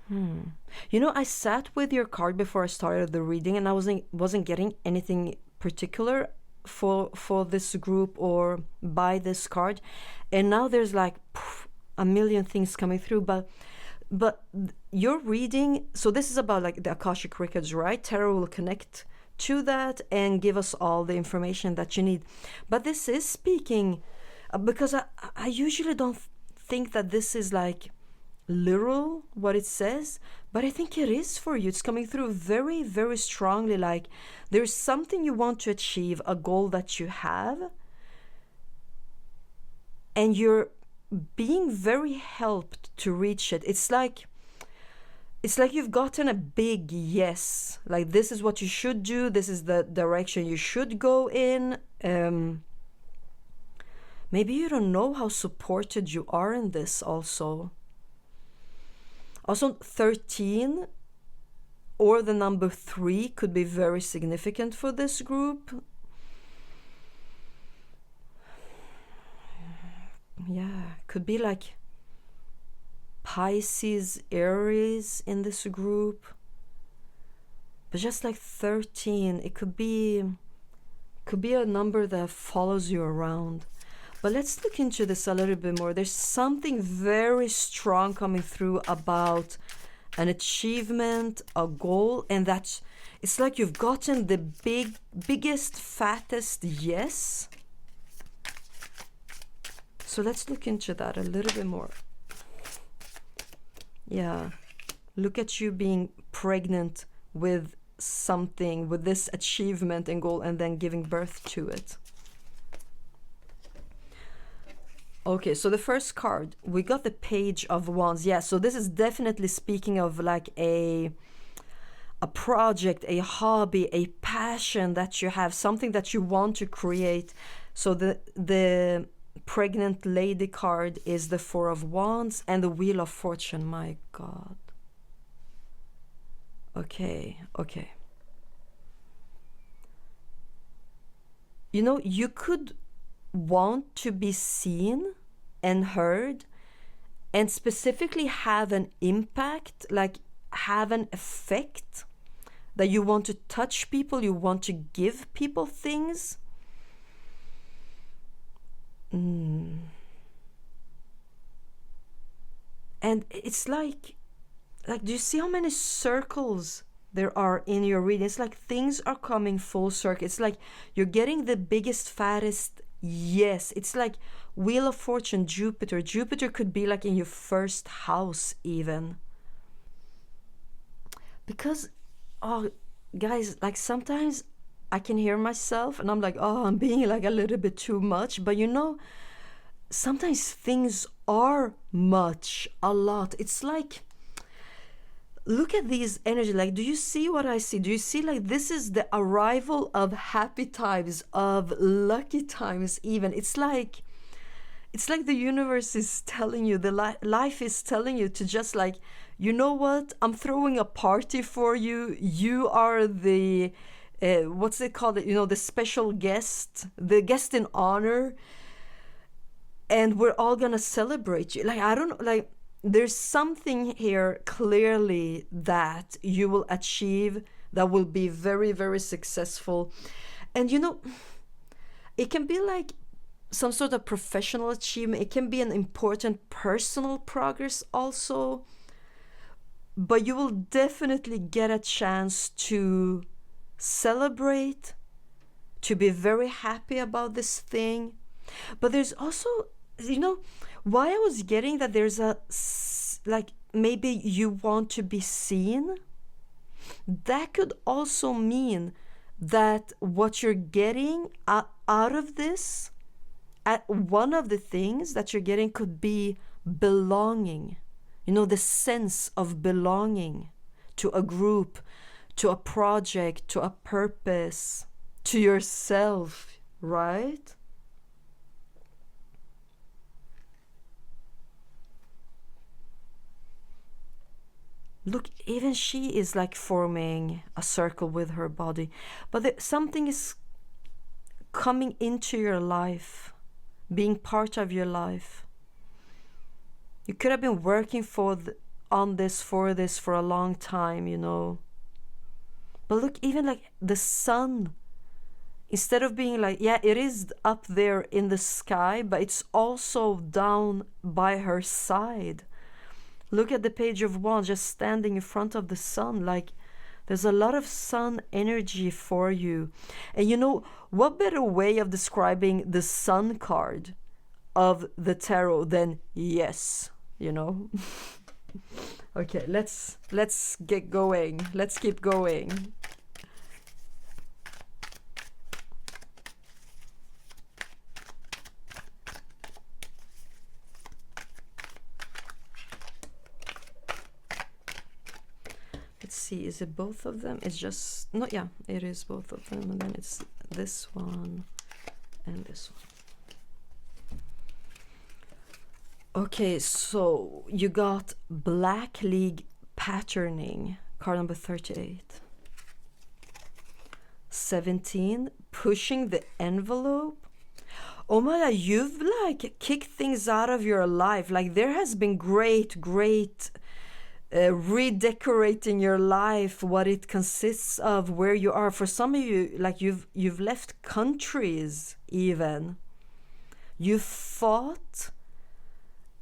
You know, I sat with your card before I started the reading, and I wasn't getting anything particular for this group or by this card. And now there's like a million things coming through, but your reading, so this is about like the Akashic records, right? Tarot will connect to that and give us all the information that you need. But this is speaking, because I usually don't think that this is like literal what it says, but I think it is for you. It's coming through very, very strongly, like there's something you want to achieve, a goal that you have, and you're being very helped to reach it. It's like you've gotten a big yes, like this is what you should do, this is the direction you should go in. Maybe you don't know how supported you are in this also. 13 or the number 3 could be very significant for this group. Yeah, could be like Pisces, Aries in this group. But just like 13, it could be a number that follows you around. But let's look into this a little bit more. There's something very strong coming through about an achievement, a goal, and that's, it's like you've gotten the biggest, fattest yes. So let's look into that a little bit more. Yeah, look at you being pregnant with something, with this achievement and goal, and then giving birth to it. Okay, so the first card, we got the Page of Wands. Yeah, so this is definitely speaking of like a project, a hobby, a passion that you have, something that you want to create. So the pregnant lady card is the Four of Wands and the Wheel of Fortune. My God. Okay, okay. You know, you could want to be seen and heard and specifically have an impact, like have an effect, that you want to touch people, you want to give people things. And it's like do you see how many circles there are in your reading? It's like things are coming full circle. It's like you're getting the biggest, fattest yes. It's like Wheel of Fortune, Jupiter. Jupiter could be like in your first house even. Because, oh, guys, like sometimes I can hear myself and I'm like, oh, I'm being like a little bit too much. But you know, sometimes things are much, a lot. It's like, look at these energy. Like, do you see what I see? Do you see like this is the arrival of happy times, of lucky times even? It's like the universe is telling you, the life is telling you to just like, you know what? I'm throwing a party for you. You are the, what's it called? You know, the special guest, the guest in honor. And we're all gonna celebrate you. Like, I don't know, like, there's something here clearly that you will achieve that will be very, very successful. And you know, it can be like some sort of professional achievement. It can be an important personal progress also. But you will definitely get a chance to celebrate, to be very happy about this thing. But there's also, you know, why I was getting that there's a, like, maybe you want to be seen. That could also mean that what you're getting out of this, one of the things that you're getting could be belonging. You know, the sense of belonging to a group, to a project, to a purpose, to yourself, right? Look, even she is like forming a circle with her body. But something is coming into your life, being part of your life. You could have been working on this for a long time, you know. But look, even like the sun, instead of being like, yeah, it is up there in the sky, but it's also down by her side. Look at the Page of Wands just standing in front of the sun. Like, there's a lot of sun energy for you. And you know, what better way of describing the sun card of the tarot than yes, you know? Okay, let's get going. Let's keep going. Let's see, is it both of them? It's just, no, yeah, it is both of them. And then it's this one and this one. Okay, so you got Black League Patterning, card number 38. 17, Pushing the Envelope. Oh my God, you've like kicked things out of your life. Like, there has been great redecorating your life, what it consists of, where you are. For some of you, like you've left countries even. You fought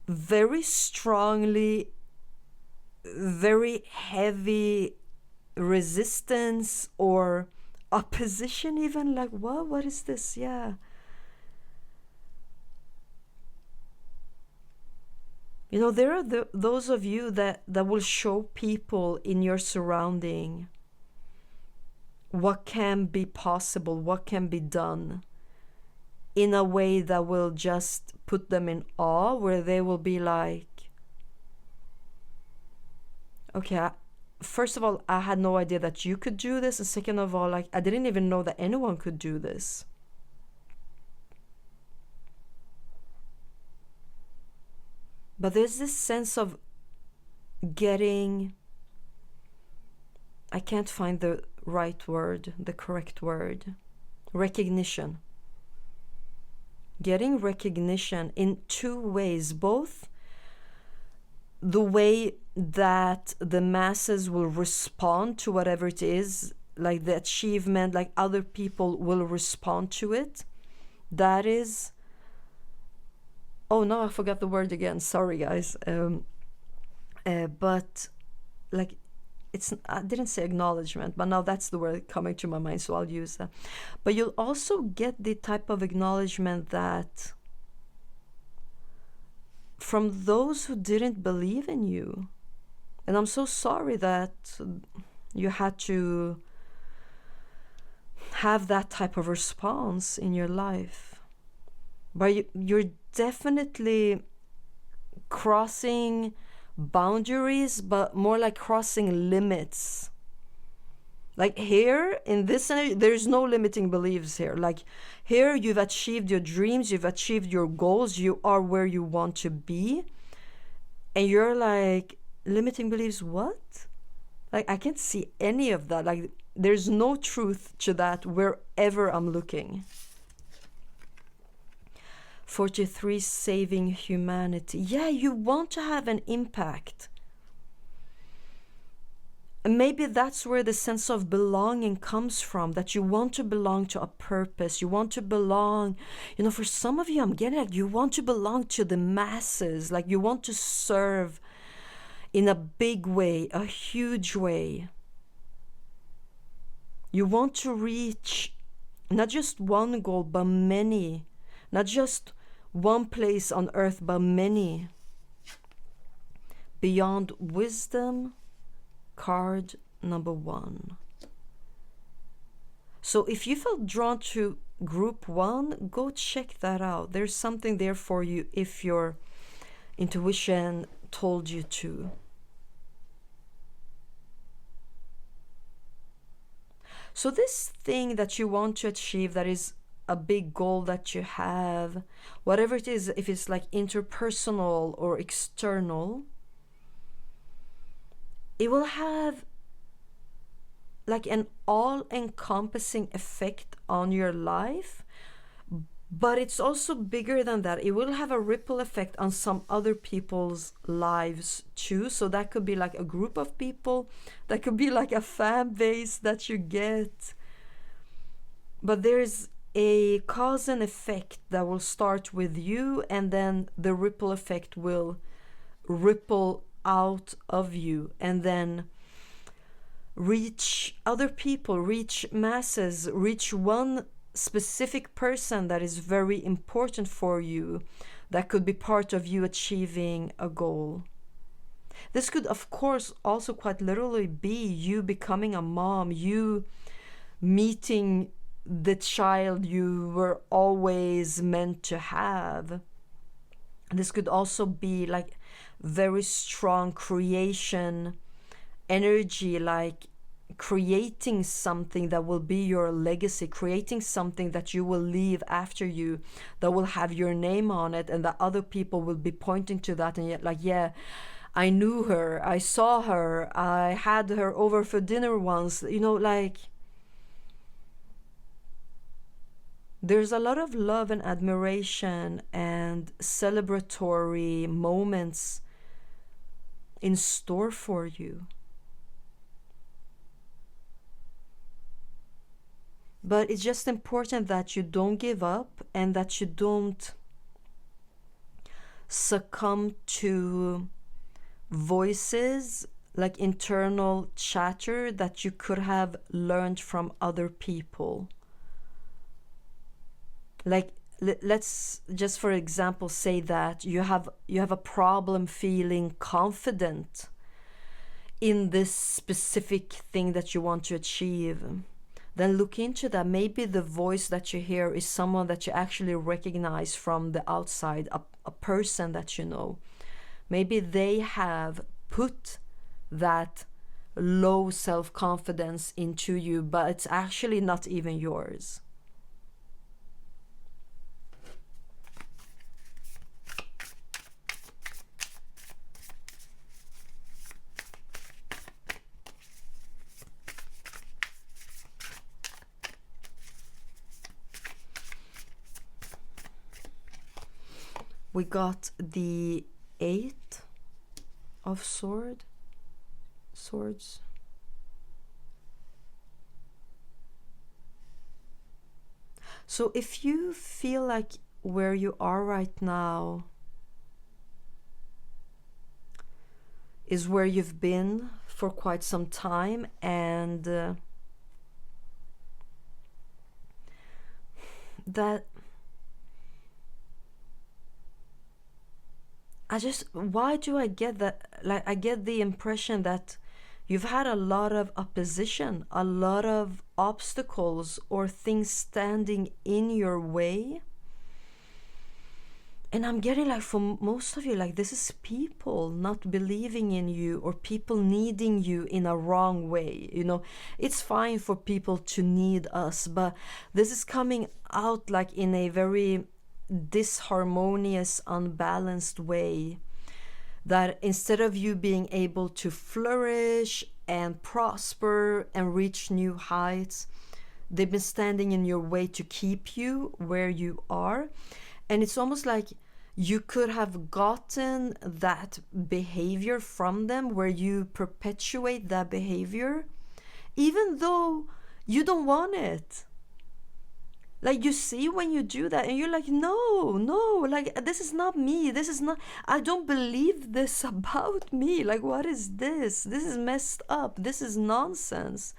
very strongly, very heavy resistance or opposition even. Like, what is this? Yeah. You know, there are those of you that will show people in your surrounding what can be possible, what can be done. in a way that will just put them in awe, where they will be like, okay, first of all, I had no idea that you could do this, and second of all, like, I didn't even know that anyone could do this. But there's this sense of getting, I can't find the right word, the correct word, recognition. Getting recognition in two ways, both the way that the masses will respond to whatever it is, like the achievement, like other people will respond to it. That is, oh no, I forgot the word again, sorry guys. But like, I didn't say acknowledgement, but now that's the word coming to my mind, so I'll use that. But you'll also get the type of acknowledgement that from those who didn't believe in you. And I'm so sorry that you had to have that type of response in your life. But you're definitely crossing boundaries, but more like crossing limits. Like here in this scenario, there's no limiting beliefs here. Like here, you've achieved your dreams, you've achieved your goals, you are where you want to be, and you're like, limiting beliefs, what? Like, I can't see any of that. Like, there's no truth to that wherever I'm looking. 43, saving humanity. Yeah, you want to have an impact. And maybe that's where the sense of belonging comes from, that you want to belong to a purpose. You want to belong, for some of you, I'm getting like, you want to belong to the masses. Like, you want to serve in a big way, a huge way. You want to reach not just one goal, but many. Not just one place on earth, but many. Beyond wisdom, card number 1. So if you felt drawn to group 1, go check that out. There's something there for you if your intuition told you to. So this thing that you want to achieve, that is a big goal that you have, whatever it is, if it's like interpersonal or external, it will have like an all-encompassing effect on your life, but it's also bigger than that. It will have a ripple effect on some other people's lives too. So that could be like a group of people, that could be like a fan base that you get. But there's a cause and effect that will start with you, and then the ripple effect will ripple out of you and then reach other people, reach masses, reach one specific person that is very important for you, that could be part of you achieving a goal. This could, of course, also quite literally be you becoming a mom, you meeting the child you were always meant to have. This could also be like very strong creation energy, like creating something that will be your legacy, creating something that you will leave after you, that will have your name on it, and that other people will be pointing to that, and yet like, yeah, I knew her, I saw her, I had her over for dinner once, like there's a lot of love and admiration and celebratory moments in store for you. But it's just important that you don't give up and that you don't succumb to voices, like internal chatter that you could have learned from other people. Like, let's just for example say that you have a problem feeling confident in this specific thing that you want to achieve. then look into that. Maybe the voice that you hear is someone that you actually recognize from the outside, a person that you know. Maybe they have put that low self-confidence into you, but it's actually not even yours. We got the 8 of swords. So if you feel like where you are right now is where you've been for quite some time, and that why do I get that? Like, I get the impression that you've had a lot of opposition, a lot of obstacles or things standing in your way. And I'm getting like, for most of you, like, this is people not believing in you, or people needing you in a wrong way. You know, it's fine for people to need us, but this is coming out like in a very disharmonious, unbalanced way, that instead of you being able to flourish and prosper and reach new heights, they've been standing in your way to keep you where you are. And it's almost like you could have gotten that behavior from them, where you perpetuate that behavior even though you don't want it. Like, you see when you do that and you're like, no, like, this is not me. This is not, I don't believe this about me. Like, what is this? This is messed up. This is nonsense.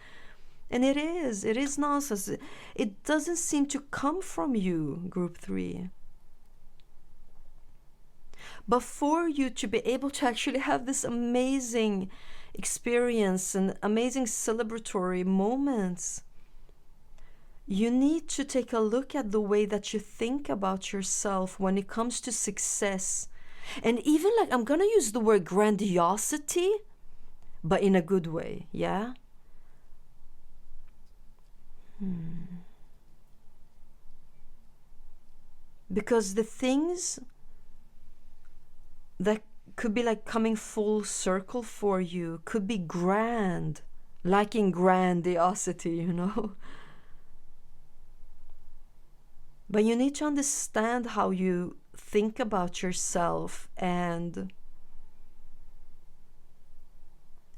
And it is nonsense. It doesn't seem to come from you, group 3. But for you to be able to actually have this amazing experience and amazing celebratory moments, you need to take a look at the way that you think about yourself when it comes to success. And even, like, I'm gonna use the word grandiosity, but in a good way, yeah? Because the things that could be like coming full circle for you could be grand, like in grandiosity, you know? But you need to understand how you think about yourself and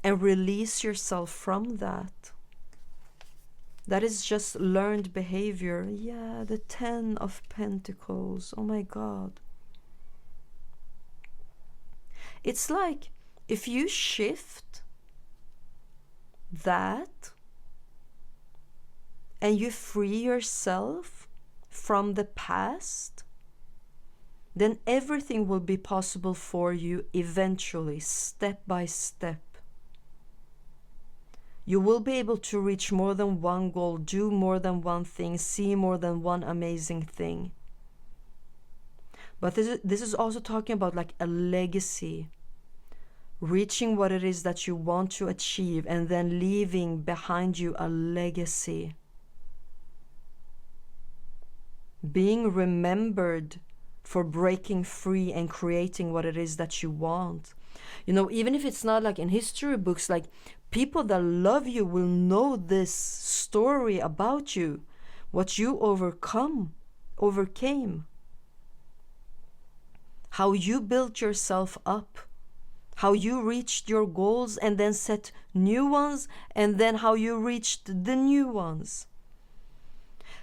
release yourself from that. That is just learned behavior. Yeah, the 10 of Pentacles. Oh my God. It's like if you shift that and you free yourself from the past, then everything will be possible for you eventually, step by step. You will be able to reach more than one goal, do more than one thing, see more than one amazing thing. But this is also talking about like a legacy, reaching what it is that you want to achieve and then leaving behind you a legacy. Being remembered for breaking free and creating what it is that you want. You know, even if it's not like in history books, like, people that love you will know this story about you, what you overcame, how you built yourself up, how you reached your goals and then set new ones, and then how you reached the new ones.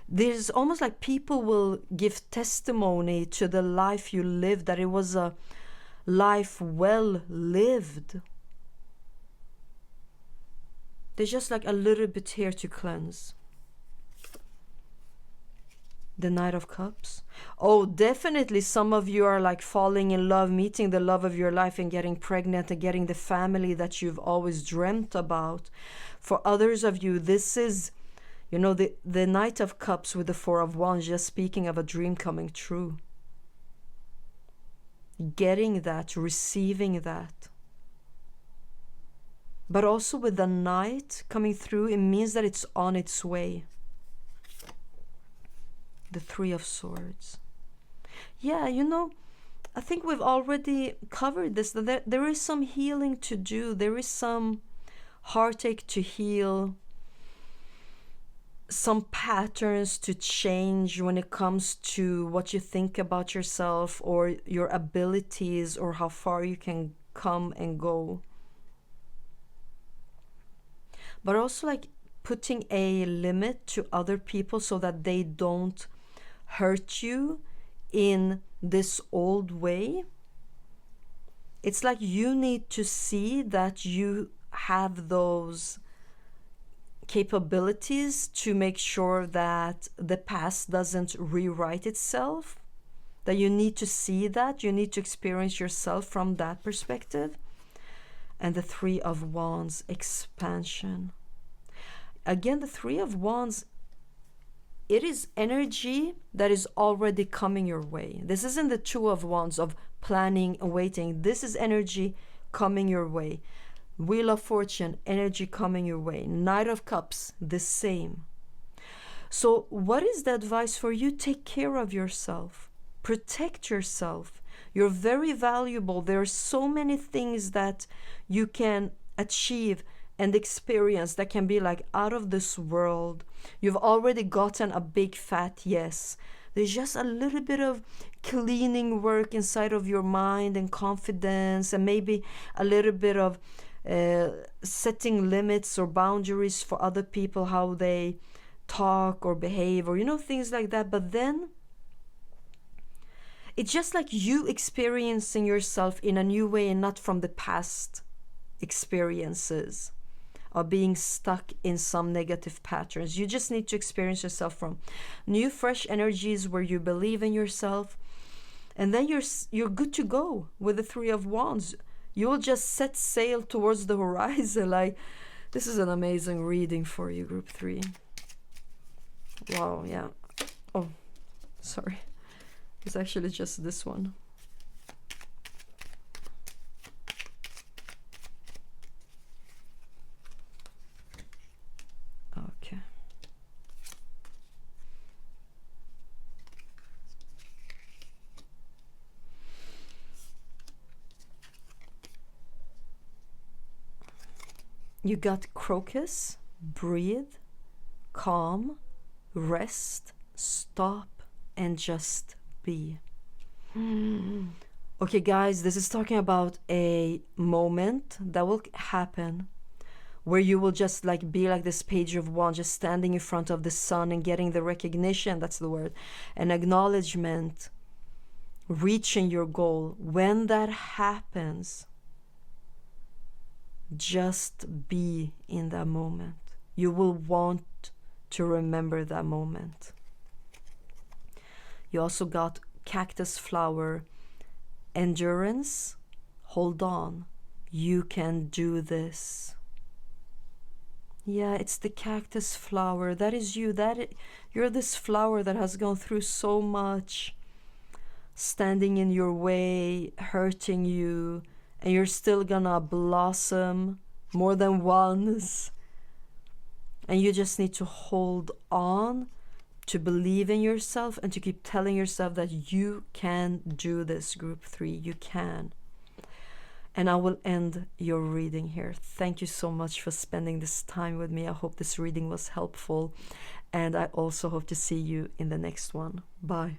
There's almost like people will give testimony to the life you lived, that it was a life well lived. There's just like a little bit here to cleanse. The Knight of Cups. Oh, definitely some of you are like falling in love, meeting the love of your life and getting pregnant and getting the family that you've always dreamt about. For others of you, this is, You know, the Knight of Cups with the Four of Wands, just speaking of a dream coming true. Getting that, receiving that. But also with the Knight coming through, it means that it's on its way. The Three of Swords. Yeah, you know, I think we've already covered this. There is some healing to do. There is some heartache to heal. Some patterns to change when it comes to what you think about yourself or your abilities or how far you can come and go. But also like putting a limit to other people so that they don't hurt you in this old way. It's like you need to see that you have those capabilities to make sure that the past doesn't rewrite itself, that you need to see that, you need to experience yourself from that perspective. And the Three of Wands, expansion. Again, the Three of Wands, it is energy that is already coming your way. This isn't the Two of Wands of planning and waiting. This is energy coming your way. Wheel of Fortune, energy coming your way. Knight of Cups, the same. So what is the advice for you? Take care of yourself. Protect yourself. You're very valuable. There are so many things that you can achieve and experience that can be like out of this world. You've already gotten a big fat yes. There's just a little bit of cleaning work inside of your mind and confidence, and maybe a little bit of setting limits or boundaries for other people, how they talk or behave, or, you know, things like that. But then it's just like you experiencing yourself in a new way and not from the past experiences or being stuck in some negative patterns. You just need to experience yourself from new, fresh energies where you believe in yourself. And then you're good to go with the Three of Wands. You will just set sail towards the horizon. Like, this is an amazing reading for you, Group 3. Wow, yeah. Oh, sorry. It's actually just this one. Okay. You got Crocus, breathe, calm, rest, stop, and just be. Okay, guys, this is talking about a moment that will happen where you will just like be like this Page of Wands, just standing in front of the sun and getting the recognition, that's the word, an acknowledgement, reaching your goal. When that happens, just be in that moment. You will want to remember that moment. You also got Cactus Flower, endurance, hold on, you can do this. Yeah, it's the cactus flower. That is you. You're this flower that has gone through so much, standing in your way, hurting you, and you're still gonna blossom more than once. And you just need to hold on, to believe in yourself, and to keep telling yourself that you can do this, Group 3. You can. And I will end your reading here. Thank you so much for spending this time with me. I hope this reading was helpful. And I also hope to see you in the next one. Bye.